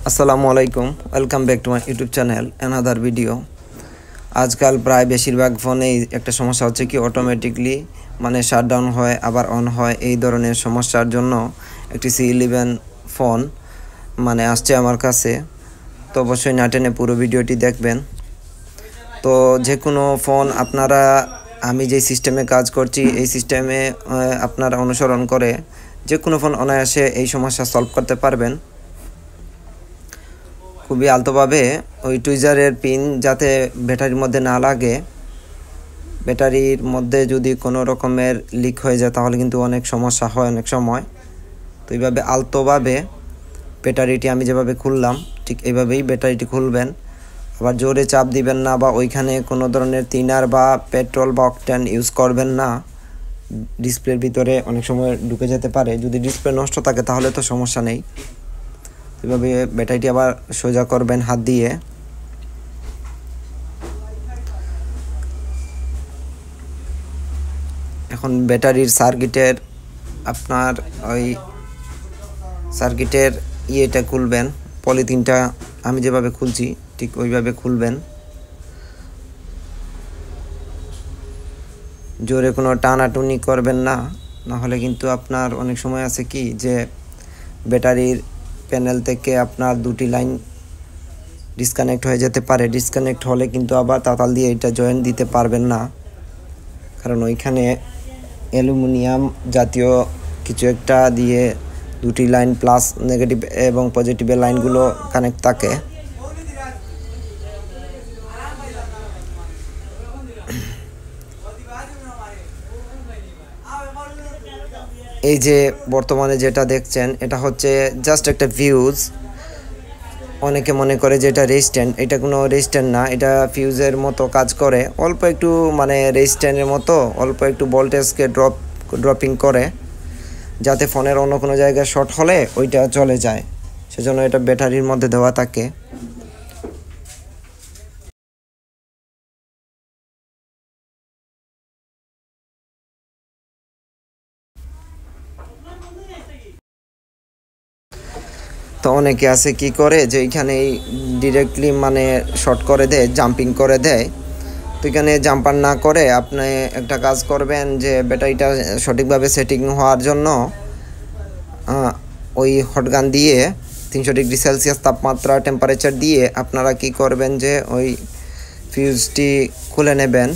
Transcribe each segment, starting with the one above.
আসসালামু আলাইকুম, welcome back to my YouTube channel another video. আজকাল প্রায় বেশিরভাগ ফোনেই একটা সমস্যা হচ্ছে কি অটোমেটিকলি শাটডাউন হয় আবার অন হয়। এই ধরনের সমস্যার জন্য একটি C11 ফোন আসছে আমার কাছে। তো অবশ্যই না টেনে পুরো ভিডিওটি দেখবেন। তো যে কোনো ফোন আপনারা আমি যে সিস্টেমে কাজ করছি এই সিস্টেমে আপনারা অনুসরণ করে যে কোনো ফোন অনায়াসে এই সমস্যা সলভ করতে পারবেন। খুবই আলতোভাবে ওই টুইজারের পিন যাতে ব্যাটারির মধ্যে না লাগে, ব্যাটারির মধ্যে যদি কোনো রকমের লিক হয়ে যায় তাহলে কিন্তু অনেক সমস্যা হয় অনেক সময়। তো এইভাবে আলতোভাবে ব্যাটারিটি আমি যেভাবে খুললাম ঠিক এইভাবেই ব্যাটারিটি খুলবেন। আবার জোরে চাপ দিবেন না বা ওইখানে কোনো ধরনের থিনার বা পেট্রোল বা অকটেন ইউজ করবেন না। ডিসপ্লের ভিতরে অনেক সময় ঢুকে যেতে পারে, যদি ডিসপ্লে নষ্ট থাকে তাহলে তো সমস্যা নেই। এভাবে ব্যাটারিটি আবার সোজা করবেন হাত দিয়ে। এখন ব্যাটারির সার্কিটের আপনার ওই সার্কিটের ইয়েটা খুলবেন, পলিথিনটা আমি যেভাবে খুলছি ঠিক ওইভাবে খুলবেন। জোরে কোনো টানাটুনি করবেন না, নাহলে কিন্তু আপনার অনেক সময় আছে কি যে ব্যাটারির প্যানেল থেকে আপনার দুটি লাইন ডিসকানেক্ট হয়ে যেতে পারে। ডিসকানেক্ট হলে কিন্তু আবার তাতাল দিয়ে এটা জয়েন দিতে পারবেন না, কারণ ওইখানে অ্যালুমিনিয়াম জাতীয় কিছু একটা দিয়ে দুটি লাইন প্লাস নেগেটিভ এবং পজিটিভের লাইনগুলো কানেক্ট থাকে। এই যে বর্তমানে যেটা দেখছেন এটা হচ্ছে জাস্ট একটা ফিউজ। অনেকে মনে করে যে এটা রেজিস্ট্যান্ট, এটা কোনো রেজিস্ট্যান্ট না, এটা ফিউজের মতো কাজ করে। অল্প একটু রেজিস্ট্যান্টের মতো অল্প একটু ভোল্টেজকে ড্রপিং করে, যাতে ফোনের অন্য কোনো জায়গায় শর্ট হলে ওইটা চলে যায়, সেজন্য এটা ব্যাটারির মধ্যে দেওয়া থাকে। তো অনেকে আছে কি করে যে এইখানেই ডিরেক্টলি শর্ট করে দেয়, জাম্পিং করে দেয়। তো এখানে জাম্পার না করে আপনি একটা কাজ করবেন যে ব্যাটারিটা সঠিকভাবে সেটিং হওয়ার জন্য ওই হটগান দিয়ে 300 ডিগ্রি সেলসিয়াস তাপমাত্রা টেম্পারেচার দিয়ে আপনারা কি করবেন যে ওই ফিউজটি খুলে নেবেন।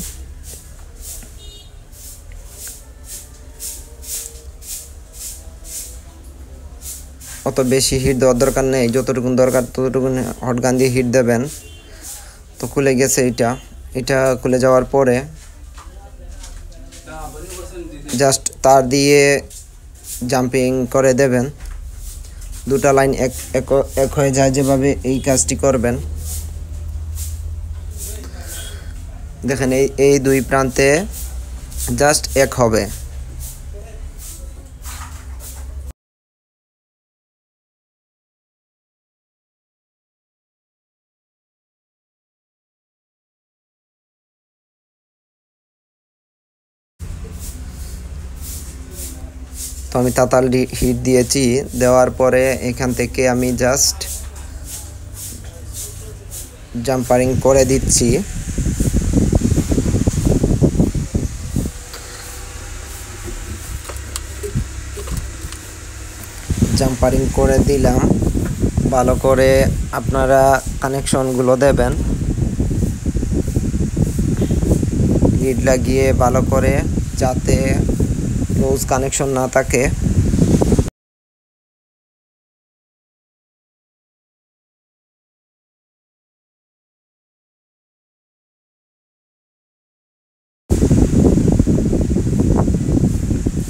অত বেশি হিট দেওয়ার দরকার নেই, যতটুকুন দরকার ততটুকুন হটগান দিয়ে হিট দেবেন। তো খুলে গেছে এটা খুলে যাওয়ার পরে জাস্ট তার দিয়ে জাম্পিং করে দেবেন, দুটা লাইন এক হয়ে যায়, যেভাবে এই কাজটি করবেন। দেখেন এই দুই প্রান্তে জাস্ট এক হবে। তো আমি তাতাল হিট দিয়েছি, দেওয়ার পরে এখান থেকে আমি জাস্ট জাম্পারিং করে দিচ্ছি। জাম্পারিং করে দিলাম, ভালো করে আপনারা কানেকশনগুলো দেবেন, লিড লাগিয়ে ভালো করে, যাতে লুজ কানেকশন না থাকে।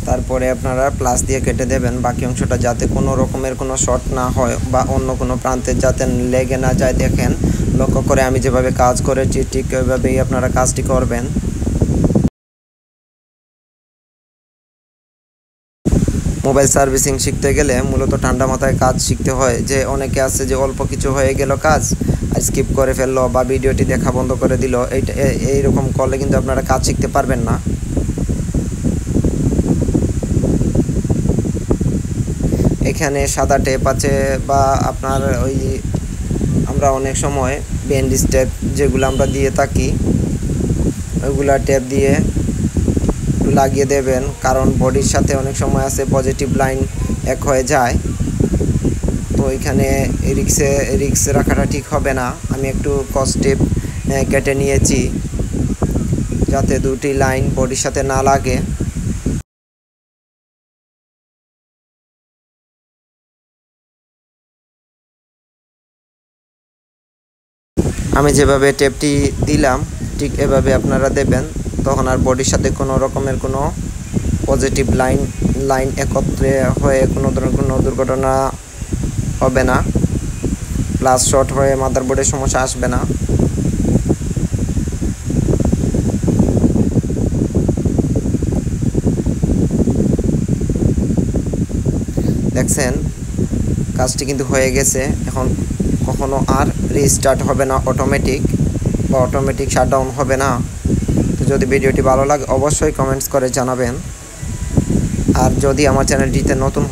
তারপরে আপনারা প্লাস দিয়ে কেটে দেবেন বাকি অংশটা, যাতে কোনো রকমের কোনো শর্ট না হয় বা অন্য কোনো প্রান্তে যাতে লেগে না যায়। দেখেন লক্ষ্য করে আমি যেভাবে কাজ করেছি ঠিক ওইভাবেই আপনারা কাজটি করবেন। মোবাইল সার্ভিসিং শিখতে গেলে মূলত ঠান্ডা মাথায় কাজ শিখতে হয়। যে অনেকে আছে যে অল্প কিছু হয়ে গেল কাজ আর স্কিপ করে ফেললো বা ভিডিওটি দেখা বন্ধ করে দিল, এইরকম করলে কিন্তু আপনারা কাজ শিখতে পারবেন না। এখানে সাদা টেপ আছে বা আপনার ওই আমরা অনেক সময় ব্যান্ডেজ টেপ যেগুলো আমরা দিয়ে থাকি ওইগুলা টেপ দিয়ে একটু লাগিয়ে দেবেন, কারণ বডির সাথে অনেক সময় আছে পজিটিভ লাইন এক হয়ে যায়, তো এখানে রিক্স রাখাটা ঠিক হবে না। আমি একটু কস টেপ কেটে নিয়েছি যাতে দুটি লাইন বডির সাথে না লাগে। আমি যেভাবে টেপটি দিলাম ঠিক এভাবে আপনারা দেবেন, তখন আর বডির সাথে কোনো রকমের কোনো পজিটিভ লাইন একত্রে হয়ে কোনো ধরনের কোনো দুর্ঘটনা হবে না, প্লাস শর্ট হয়ে মাদারবোর্ডের সমস্যা আসবে না। দেখছেন কাজটি কিন্তু হয়ে গেছে। এখন কখনো আর রিস্টার্ট হবে না অটোমেটিক বা অটোমেটিক শাটডাউন হবে না। তো যদি ভিডিওটি ভালো লাগে অবশ্যই কমেন্টস করে জানাবেন, আর যদি আমার চ্যানেলটিতে নতুন